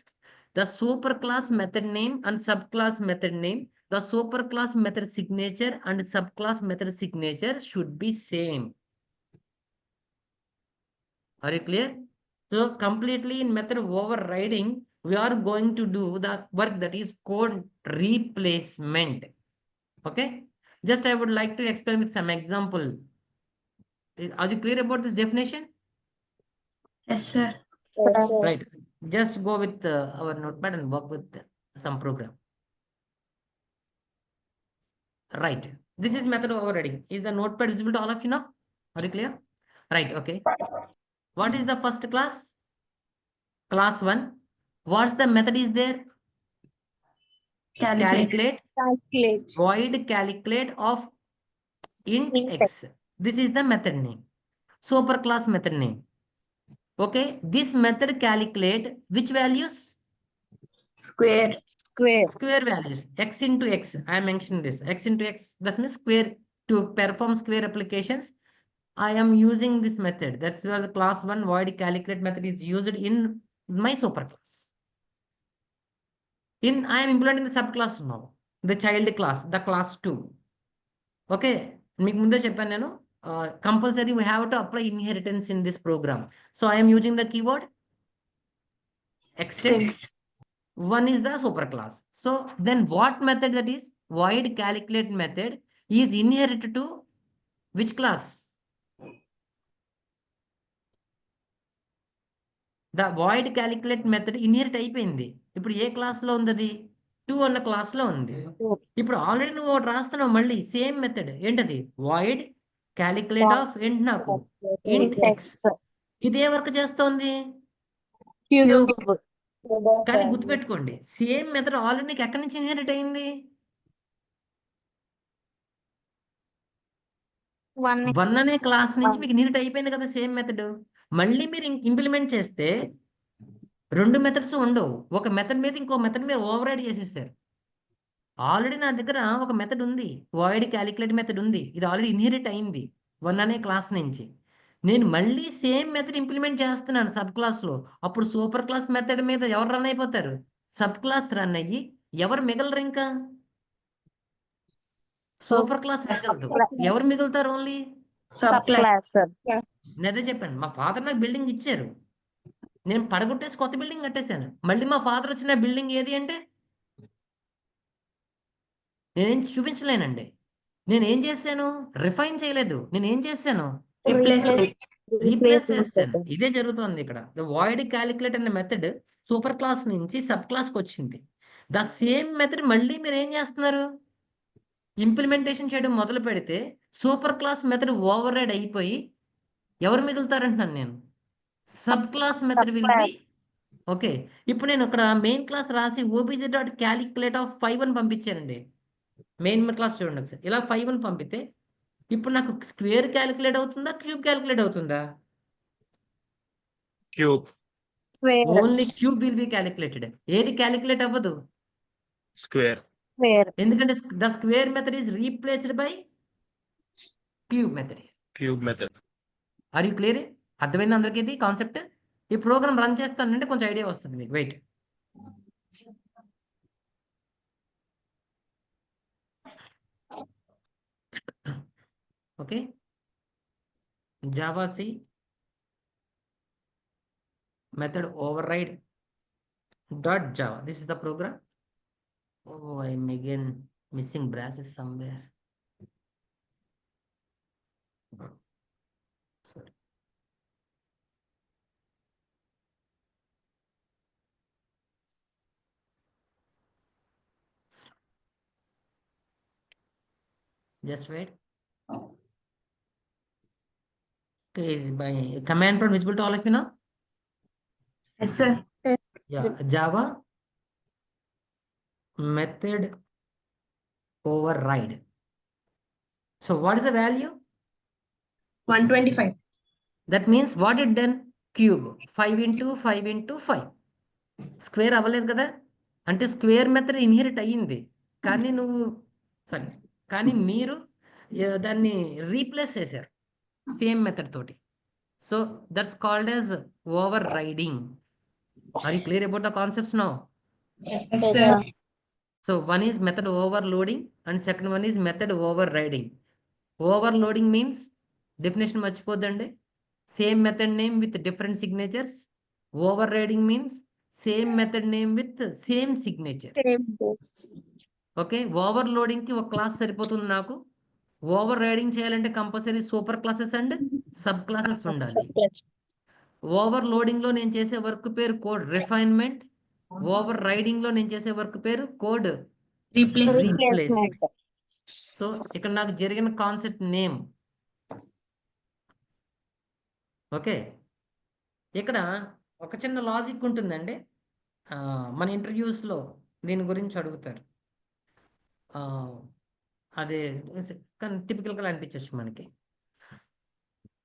[SPEAKER 1] The superclass method name and subclass method name, the superclass method signature and subclass method signature should be same. Are you clear? So completely in method overriding, we are going to do the work that is code replacement. Okay, just I would like to explain with some example. Are you clear about this definition?
[SPEAKER 2] Yes, sir.
[SPEAKER 3] Yes, sir.
[SPEAKER 1] Right, just go with our notepad and work with some program. Right, this is method overriding. Is the notepad visible to all of you now? Are you clear? Right, okay. What is the first class? Class 1. What's the method is there?
[SPEAKER 2] Calculate.
[SPEAKER 3] Calculate.
[SPEAKER 1] Void calculate of int
[SPEAKER 3] Int
[SPEAKER 1] x. This is the method name. Superclass method name. Okay, this method calculate which values?
[SPEAKER 2] Square.
[SPEAKER 3] Square.
[SPEAKER 1] Square values. X into x. I am mentioning this. X into x. That means square. To perform square applications, I am using this method. That's where the class 1 void calculate method is used in my superclass. I am implementing the subclass now. The child class, the class 2. Okay, మీకు ముందే చెప్పాను నేను compulsory we have to apply inheritance in this program. So I am using the keyword extends. One is the superclass. So then what method that is? Void calculate method is inherited to which class? The void calculate method inherit అయిపోయింది. ఇప్పుడు ఏ class లో ఉంది అది? 2 అన్న class లో ఉంది. ఇప్పుడు already నువ్వు ఒకటి రాస్తున్నావు మళ్ళీ సేమ్ మెథడ్. ఏంటది? వాయిడ్ క్యాలిక్యులేట్ ఆఫ్ ఏంటి నాకు? ఇంట్ ఎక్స్. ఇదే వర్క్ చేస్తోంది.
[SPEAKER 3] Cube.
[SPEAKER 1] కానీ గుర్తుపెట్టుకోండి, సేమ్ మెథడ్ ఆల్రెడీ నీకు ఎక్కడి నుంచి ఇన్హెరిట్ అయింది?
[SPEAKER 3] 1.
[SPEAKER 1] 1 అనే క్లాస్ నుంచి మీకు ఇన్హెరిట్ అయిపోయింది కదా సేమ్ మెథడ్. మళ్ళీ మీరు ఇంప్లిమెంట్ చేస్తే 2 మెథడ్స్ ఉండవు. ఒక మెథడ్ మీద ఇంకో మెథడ్ మీరు ఓవర్ రైడ్ చేసేసారు. ఆల్రెడీ నా దగ్గర ఒక మెథడ్ ఉంది, వాయిడ్ క్యాలిక్యులేట్ మెథడ్ ఉంది. ఇది ఆల్రెడీ ఇన్హెరిట్ అయింది 1 అనే క్లాస్ నుంచి. నేను మళ్ళీ సేమ్ మెథడ్ ఇంప్లిమెంట్ చేస్తున్నాను సబ్ క్లాస్లో. అప్పుడు సూపర్ క్లాస్ మెథడ్ మీద ఎవరు రన్ అయిపోతారు? సబ్ క్లాస్ రన్ అయ్యి ఎవరు మిగలరు ఇంకా? సూపర్ క్లాస్ మిగలదు. ఎవరు మిగులుతారు? Only
[SPEAKER 2] Sub class.
[SPEAKER 1] నేను అదే చెప్పాను, మా ఫాదర్ నాకు బిల్డింగ్ ఇచ్చారు, నేను పడగొట్టేసి కొత్త బిల్డింగ్ కట్టేశాను. మళ్ళీ మా ఫాదర్ వచ్చిన బిల్డింగ్ ఏది అంటే నేనేం చూపించలేనండి. నేనేం చేశాను? రిఫైన్ చేయలేదు. నేనేం చేశాను? రీప్లేస్ చేశాను. ఇదే జరుగుతోంది ఇక్కడ. ద వాయిడ్ క్యాలిక్యులేట్ అనే మెథడ్ సూపర్ క్లాస్ నుంచి సబ్ క్లాస్కి వచ్చింది. ద సేమ్ మెథడ్ మళ్ళీ మీరు ఏం చేస్తున్నారు? ఇంప్లిమెంటేషన్ చేయడం మొదలు పెడితే super class method override అయిపోయి ఎవరు మిగులుతారంటున్నాను నేను? Sub class method will be. Okay, ఇప్పుడు నేను ఇక్కడ మెయిన్ క్లాస్ రాసి ఓబీజీ డాట్ క్యాలిక్యులేట్ ఆఫ్ 5 అని పంపించానండి. మెయిన్ క్లాస్ చూడండి ఒకసారి. ఇలా 5 అని పంపితే ఇప్పుడు నాకు స్క్వేర్ క్యాలిక్యులేట్ అవుతుందా, క్యూబ్ క్యాలిక్యులేట్ అవుతుందా?
[SPEAKER 4] Cube.
[SPEAKER 1] Only cube will be calculated. ఏది క్యాలిక్యులేట్ అవ్వదు?
[SPEAKER 4] స్క్వేర్.
[SPEAKER 1] ఎందుకంటే the square method is replaced by cube method.
[SPEAKER 4] Cube method.
[SPEAKER 1] Are you clear? అర్థమైంది అందరికీ ఇది కాన్సెప్ట్? ఈ ప్రోగ్రామ్ రన్ చేస్తానంటే కొంచెం ఐడియా వస్తుంది మీకు. Wait. Okay, javac method override dot java. This is the program. Oh, I am again missing brasses somewhere. Sorry. Just wait. Okay, is my command prompt visible to all of you now?
[SPEAKER 2] Yes, sir.
[SPEAKER 1] Yeah, Java method override. So what is the value?
[SPEAKER 2] 125.
[SPEAKER 1] That means what it done? Cube. 5 into 5 into 5. Square అవ్వలేదు కదా, అంటే square method inherit అయ్యింది. కానీ కానీ మీరు దాన్ని replace చేశారు same method తోటి. So that's called as overriding. Are you clear about the concepts now?
[SPEAKER 2] Yes, sir.
[SPEAKER 1] So one is method overloading and second one is method overriding. Overloading means definition మర్చిపోద్దండి. Same method name with different signatures. Overriding means same method name with same signature. Okay, overloading కి ఒక class సరిపోతుంది నాకు. Over riding చేయాలంటే compulsory super classes and sub classes ఉండాలి. Over loading లో నేను చేసే వర్క్ పేరు కోడ్ రిఫైన్మెంట్. ఓవర్ రైడింగ్ లో నేను చేసే వర్క్ పేరు కోడ్ రీప్లేస్మెంట్. సో ఇక్కడ నాకు జరిగిన కాన్సెప్ట్ నేమ్. ఓకే, ఇక్కడ ఒక చిన్న లాజిక్ ఉంటుందండి. మన ఇంటర్వ్యూస్లో దీని గురించి అడుగుతారు. అదే కానీ టిపికల్గా అనిపించచ్చు మనకి.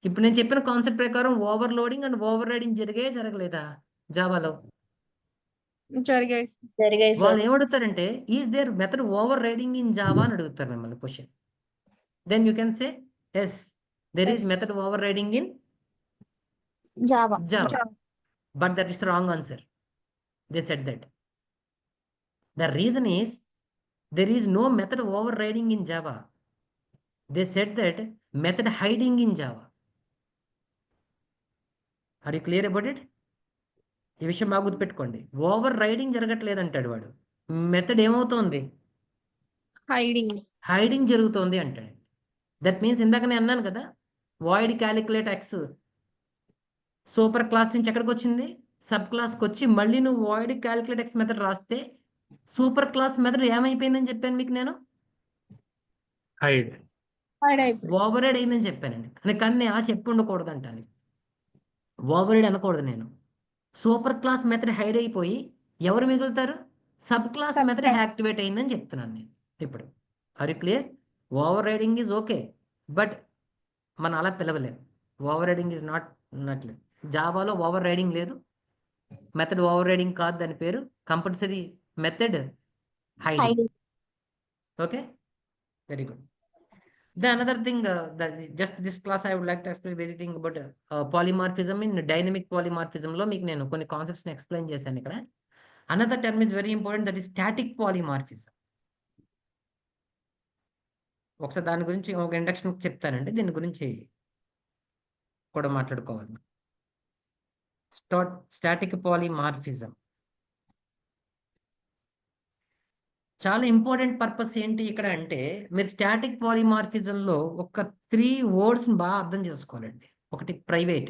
[SPEAKER 1] ఇప్పుడు నేను చెప్పిన కాన్సెప్ట్ ప్రకారం ఓవర్లోడింగ్ అండ్ ఓవర్ రైడింగ్ జరగలేదా జావాలో?
[SPEAKER 3] జరిగాయి.
[SPEAKER 1] వాళ్ళు ఏమడుగుతారంటే is there method overriding in Java అని అడుగుతారు మిమ్మల్ని question. Then you can say yes there is method overriding in
[SPEAKER 3] Java.
[SPEAKER 1] But that is the wrong answer. They said that. The reason is there is no method overriding in Java. They said that method hiding in Java. Are you clear about it? ఈ విషయం బాగా గుర్తుపెట్టుకోండి. Over riding జరగట్లేదు అంటాడు వాడు, method ఏమవుతోంది? Hiding జరుగుతోంది అంటాడు. That means ఇందాక నేను అన్నాను కదా, void calculate X super class నుంచి ఎక్కడికి వచ్చింది? సబ్ క్లాస్కి వచ్చి మళ్ళీ నువ్వు వాయిడ్ క్యాలిక్యులేట్ ఎక్స్ మెథడ్ రాస్తే సూపర్ క్లాస్ మెథడ్ ఏమైపోయిందని చెప్పాను మీకు నేను? ఓవర్ రైడ్ అయిందని చెప్పానండి. కానీ ఆ చెప్పి ఉండకూడదు అంటాను. ఓవర్ రైడ్ అనకూడదు నేను. సూపర్ క్లాస్ మెథడ్ హైడ్ అయిపోయి ఎవరు మిగులుతారు? సబ్ క్లాస్ మెథడ్ యాక్టివేట్ అయిందని చెప్తున్నాను నేను ఇప్పుడు. Are you clear? Overriding is okay, but మనం అలా పిలవలేము. ఓవర్ రైడింగ్ ఈజ్ నాట్ జావాలో ఓవర్ రైడింగ్ లేదు, మెథడ్ ఓవర్ రైడింగ్ కాదు దాని పేరు. Compulsory method hiding. Okay, very good. The another thing, just this class I would like to explain everything about polymorphism. In dynamic polymorphism లో మీకు నేను కొన్ని concepts ని ఎక్స్ప్లెయిన్ చేశాను ఇక్కడ. Another term is very important, that is static polymorphism. ఒకసారి దాని గురించి ఒక ఇండక్షన్ చెప్తానండి, దీని గురించి కూడా మాట్లాడుకోవాలి. స్టాటిక్ పాలిమార్ఫిజం చాలా ఇంపార్టెంట్ పర్పస్ ఏంటి ఇక్కడ అంటే, మీరు స్టాటిక్ పాలిమార్ఫిజంలో ఒక 3 words బాగా అర్థం చేసుకోవాలండి. ఒకటి private,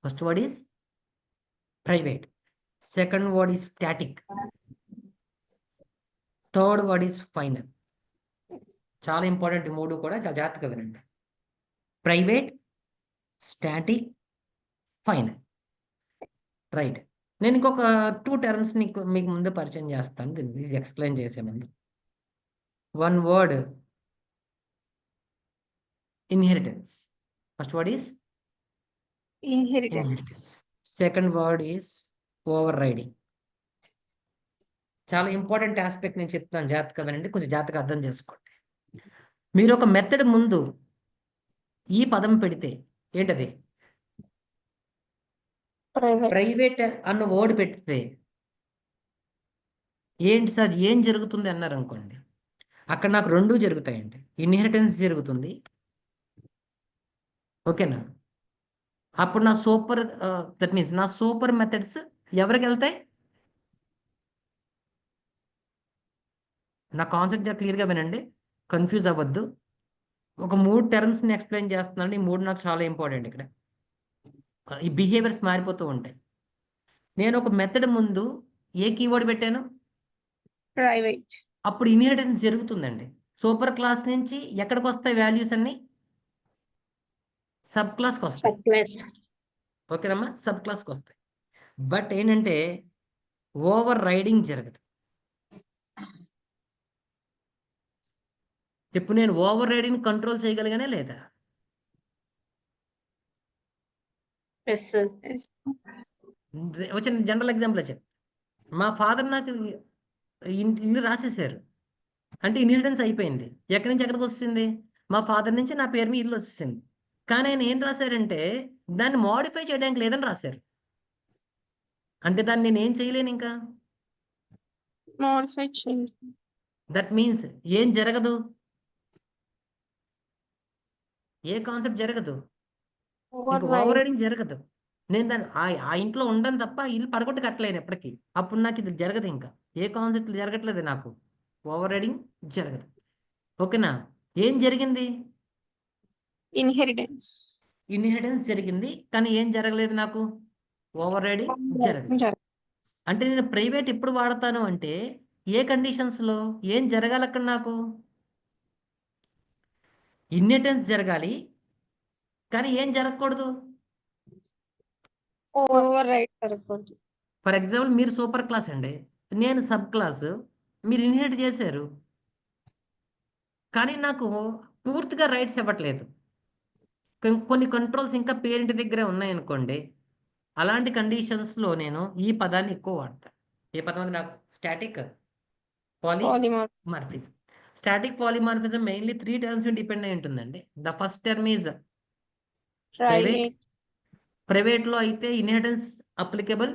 [SPEAKER 1] first word is private, second word is static, third word is final. చాలా ఇంపార్టెంట్ ఈ 3 కూడా, చాలా జాగ్రత్తగా వినండి. Private, static, final. రైట్, నేను ఇంకొక 2 terms మీకు ముందు పరిచయం చేస్తాను, దీన్ని ఎక్స్ప్లెయిన్ చేసే ముందు. One word inheritance. First word is inheritance, second word is over riding. చాలా ఇంపార్టెంట్ ఆస్పెక్ట్ నేను చెప్తాను, జాగ్రత్తగా వినండి, కొంచెం జాగ్రత్తగా అర్థం చేసుకోండి. మీరు ఒక మెథడ్ ముందు ఈ పదం పెడితే ఏంటది? ప్రైవేట్ అన్న వర్డ్ పెడితే ఏంటి సార్ ఏం జరుగుతుంది అన్నారు అనుకోండి, అక్కడ నాకు 2 జరుగుతాయండి. ఇన్హెరిటెన్స్ జరుగుతుంది, ఓకేనా? అప్పుడు నా సూపర్ దట్ మీన్స్ నా సూపర్ మెథడ్స్ ఎవరికి వెళ్తాయి? నా కాన్సెప్ట్ క్లియర్గా వినండి, కన్ఫ్యూజ్ అవ్వద్దు. ఒక 3 termsని ఎక్స్ప్లెయిన్ చేస్తున్నాను, ఈ 3 నాకు చాలా ఇంపార్టెంట్. ఇక్కడ ఈ బిహేవియర్స్ మారిపోతూ ఉంటాయి. నేను ఒక మెథడ్ ముందు ఏ కీవర్డ్ పెట్టాను?
[SPEAKER 3] ప్రైవేట్.
[SPEAKER 1] అప్పుడు ఇన్హెరిటెన్స్ జరుగుతుందండి. సూపర్ క్లాస్ నుంచి ఎక్కడికి వస్తాయి వాల్యూస్ అన్ని? సబ్ క్లాస్కి వస్తాయి. ఓకేనమ్మా, సబ్ క్లాస్కి వస్తాయి. బట్ ఏంటంటే ఓవర్ రైడింగ్ జరగదు. ఇప్పుడు నేను ఓవర్ రైడింగ్ కంట్రోల్ చేయగలిగానే లేదా? వచ్చిన జనరల్ ఎగ్జాంపుల్ చెప్, మా ఫాదర్ నాకు ఇల్లు రాసేసారు అంటే ఇన్హెరిటెన్స్ అయిపోయింది. ఎక్కడి నుంచి ఎక్కడికి వస్తుంది? మా ఫాదర్ నుంచి నా పేరు మీద ఇల్లు వచ్చింది. కానీ ఆయన ఏం రాశారంటే దాన్ని మోడిఫై చేయడానికి లేదని రాశారు. అంటే దాన్ని నేను ఏం చేయలేను ఇంకా.
[SPEAKER 3] మోడిఫై చేయండి.
[SPEAKER 1] దట్ మీన్స్ ఏం జరగదు, ఏ కాన్సెప్ట్ జరగదు. ఇంకా ఓవర్ రైడింగ్ జరగదు. నేను దాన్ని ఆ ఇంట్లో ఉండను తప్ప ఇల్లు పడగొట్టి కట్టలేను ఎప్పటికీ. అప్పుడు నాకు ఇది జరగదు. ఇంకా ఏ కాన్సెప్ట్ జరగట్లేదు నాకు. ఓవర్ రైడింగ్ జరగదు. ఓకేనా? ఏం జరిగింది?
[SPEAKER 3] ఇన్హెరిటెన్స్.
[SPEAKER 1] ఇన్హెరిటెన్స్ జరిగింది, కానీ ఏం జరగలేదు నాకు. ఓవర్ రైడింగ్ జరగలేదు. అంటే నేను ప్రైవేట్ ఎప్పుడు వాడతాను అంటే ఏ కండిషన్స్లో ఏం జరగాలి అక్కడ నాకు? ఇన్హెరిటెన్స్ జరగాలి, కానీ ఏం జరగకూడదు?
[SPEAKER 3] ఓవర్ రైట్ జరగకూడదు.
[SPEAKER 1] ఫర్ ఎగ్జాంపుల్ మీరు సూపర్ క్లాస్ అండి, నేను సబ్ క్లాస్, మీరు ఇన్హెరిట్ చేశారు, కానీ నాకు పూర్తిగా రైట్స్ ఇవ్వట్లేదు. కొన్ని కంట్రోల్స్ ఇంకా పేరెంట్ దగ్గరే ఉన్నాయనుకోండి, అలాంటి కండిషన్స్లో నేను ఈ పదాన్ని ఎక్కువ వాడతాను. ఏ పదం అది నాకు? Static polymorphism. Static polymorphism mainly 3 terms depend అయి ఉంటుందండి. The first term is private. ప్రైవేట్లో అయితే ఇన్హెరిటెన్స్ అప్లికబుల్.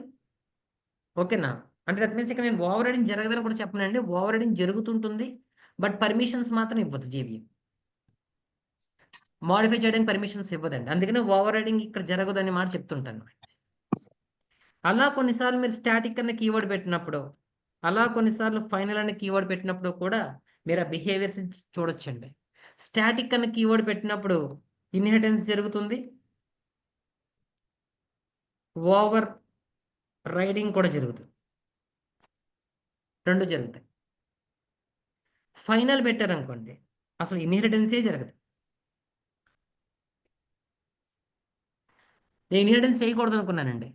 [SPEAKER 1] ఓకేనా? అంటే దట్ మీన్స్ ఇక్కడ నేను ఓవర్ రైడింగ్ జరగదని కూడా చెప్పనండి. ఓవర్ రైడింగ్ జరుగుతుంటుంది, బట్ పర్మిషన్స్ మాత్రం ఇవ్వదు జీవీఎం. మోడిఫై చేయడానికి పర్మిషన్స్ ఇవ్వదండి. అందుకనే ఓవర్ రైడింగ్ ఇక్కడ జరగదని మాట చెప్తుంటాను. అలా కొన్నిసార్లు మీరు స్టాటిక్ అనే కీవర్డ్ పెట్టినప్పుడు, అలా కొన్నిసార్లు ఫైనల్ అనే కీవర్డ్ పెట్టినప్పుడు కూడా మీరు ఆ బిహేవియర్స్ చూడొచ్చండి. స్టాటిక్ అనే కీవర్డ్ పెట్టినప్పుడు ఇన్హెరిటెన్స్ జరుగుతుంది, ఓవర్ రైడింగ్ కూడా జరుగుతుంది, 2 జరుగుతాయి. ఫైనల్ పెట్టారనుకోండి అసలు ఇన్హెరిటెన్సే జరగదు. నేను ఇన్హెరిటెన్స్ చేయకూడదు అనుకున్నానండి.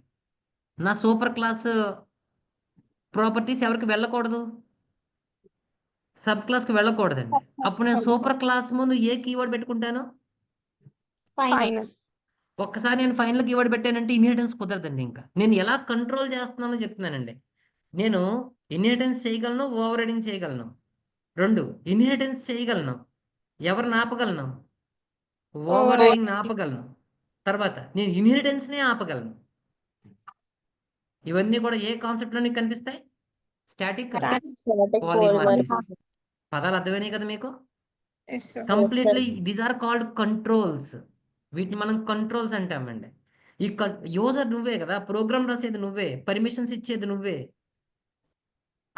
[SPEAKER 1] నా సూపర్ క్లాస్ ప్రాపర్టీస్ ఎవరికి వెళ్ళకూడదు? సబ్ క్లాస్కి వెళ్ళకూడదండి. అప్పుడు నేను సూపర్ క్లాస్ ముందు ఏ కీవర్డ్ పెట్టుకుంటాను?
[SPEAKER 3] ఫైనల్.
[SPEAKER 1] ఒక్కసారి నేను ఫైనల్ కీవర్డ్ పెట్టానంటే ఇన్హెరిటెన్స్ కుదరదండి. ఇంకా నేను ఎలా కంట్రోల్ చేస్తున్నానో చెప్తున్నానండి. నేను ఇన్హెరిటెన్స్ చేయగలను, ఓవర్ రైడింగ్ చేయగలను. 2 ఇన్హెరిటెన్స్ చేయగలను, ఎవరిని ఆపగలను? Over riding ఆపగలను. తర్వాత నేను ఇన్హెరిటెన్స్నే ఆపగలను. ఇవన్నీ కూడా ఏ కాన్సెప్ట్ లోని కనిపిస్తాయి? Static polymorphism. పదాలు అర్థమైనాయి కదా మీకు? Completely these are called controls. వీటిని మనం కంట్రోల్స్ అంటామండి. ఈ యూజర్ నువ్వే కదా, ప్రోగ్రామ్ రాసేది నువ్వే, పర్మిషన్స్ ఇచ్చేది నువ్వే,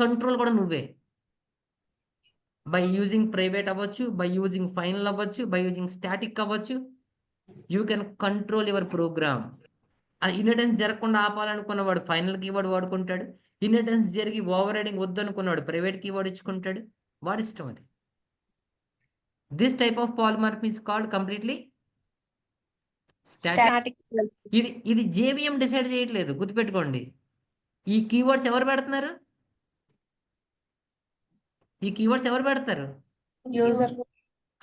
[SPEAKER 1] కంట్రోల్ కూడా నువ్వే. బై యూజింగ్ ప్రైవేట్ అవ్వచ్చు, బై యూజింగ్ ఫైనల్ అవ్వచ్చు, బై యూజింగ్ స్టాటిక్ అవ్వచ్చు, you can control your program. Inheritance జరగకుండా ఆపాలనుకున్నవాడు ఫైనల్ కీవర్డ్ వాడుకుంటాడు. ఇన్హెరిటెన్స్ జరిగి ఓవర్ రైడింగ్ వద్దనుకున్నాడు ప్రైవేట్ కీవర్డ్ ఇచ్చుకుంటాడు. వాడి ఇష్టం అది. This type of polymorphism is called completely static. ఇది జేవిఎం డిసైడ్ చేయట్లేదు, గుర్తుపెట్టుకోండి. ఈ కీవర్డ్స్ ఎవరు పెడుతున్నారు? ఈ కీవర్డ్స్ ఎవరు పెడతారు?
[SPEAKER 2] యూజర్.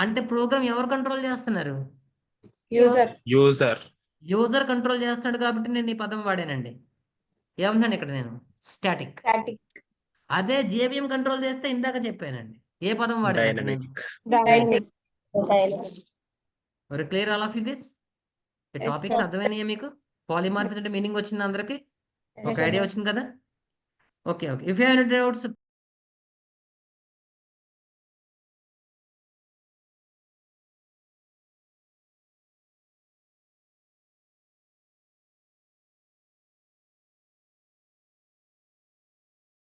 [SPEAKER 1] అంటే ప్రోగ్రామ్ ఎవరు కంట్రోల్ చేస్తున్నారు?
[SPEAKER 4] యూజర్.
[SPEAKER 1] యూజర్ కంట్రోల్ చేస్తున్నాడు కాబట్టి నేను ఈ పదం వాడానండి. ఏమన్నాను ఇక్కడ నేను? స్టాటిక్. అదే జేవిఎం కంట్రోల్ చేస్తే ఇందాక చెప్పానండి. ఏ పదం వాడాను నేను? మరి clear all of you this? ఈ
[SPEAKER 3] Yes,
[SPEAKER 1] టాపిక్స్
[SPEAKER 3] sir.
[SPEAKER 1] అర్థమైనాయా మీకు? పాలిమార్ఫిజం అంటే మీనింగ్ వచ్చింది అందరికి? ఒక
[SPEAKER 3] Yes,
[SPEAKER 1] ఐడియా
[SPEAKER 3] sir.
[SPEAKER 1] వచ్చింది కదా? Okay. If you have any doubts